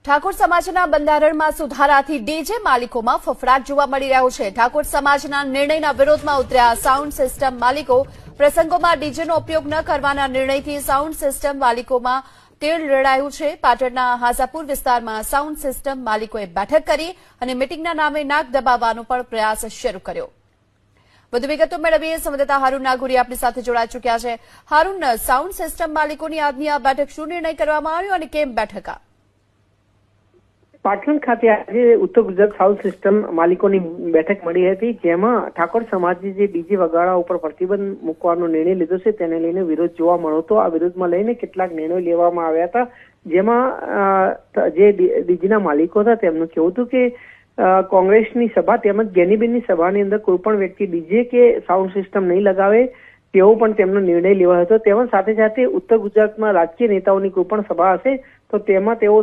ઠાકોર સમાજના બંધારણમાં સુધારાથી ડીજે માલિકોમાં ફફડાટ જોવા મળી રહ્યો છે। ઠાકોર સમાજના નિર્ણયના વિરોધમાં ઉતર્યા સાઉન્ડ સિસ્ટમ માલિકો પ્રસંગોમાં ડીજેનો ઉપયોગ ન કરવાના નિર્ણયથી સાઉન્ડ સિસ્ટમ માલિકોમાં તેલ રેડાયું છે। પાટણના હાજાપુર વિસ્તારમાં સાઉન્ડ સિસ્ટમ માલિકોએ બેઠક કરી અને મીટિંગના નામે નાક દબાવવાનો પણ પ્રયાસ શરૂ કર્યો। વધુ વિગતો મેળવીએ સંવાદદાતા હારૂન નાગુરી આપણી સાથે જોડાઈ ચૂક્યા છે। હારૂન, સાઉન્ડ સિસ્ટમ માલિકોની આજની આ બેઠક શું નિર્ણય કરવામાં આવ્યો અને કેમ બેઠક? પાટણ ખાતે આજે ઉત્તર ગુજરાત સાઉન્ડ સિસ્ટમ માલિકોની બેઠક મળી હતી, જેમાં ઠાકોર સમાજે જે ડીજે વગાડવા ઉપર પ્રતિબંધ મૂકવાનો નિર્ણય લીધો છે તેને લઈને વિરોધ જોવા મળ્યો હતો। આ વિરોધમાં લઈને કેટલાક નિર્ણયો લેવામાં આવ્યા હતા, જેમાં જે ડીજેના માલિકો હતા તેમનું કહેવું હતું કે કોંગ્રેસની સભા તેમજ ગેનીબેનની સભાની અંદર કોઈ પણ વ્યક્તિ ડીજે કે સાઉન્ડ સિસ્ટમ નહીં લગાવે તેવો પણ તેમનો નિર્ણય લેવાયો હતો। તેમજ સાથે સાથે ઉત્તર ગુજરાતમાં રાજકીય નેતાઓની કોઈ પણ સભા હશે તો તેમાં તેઓ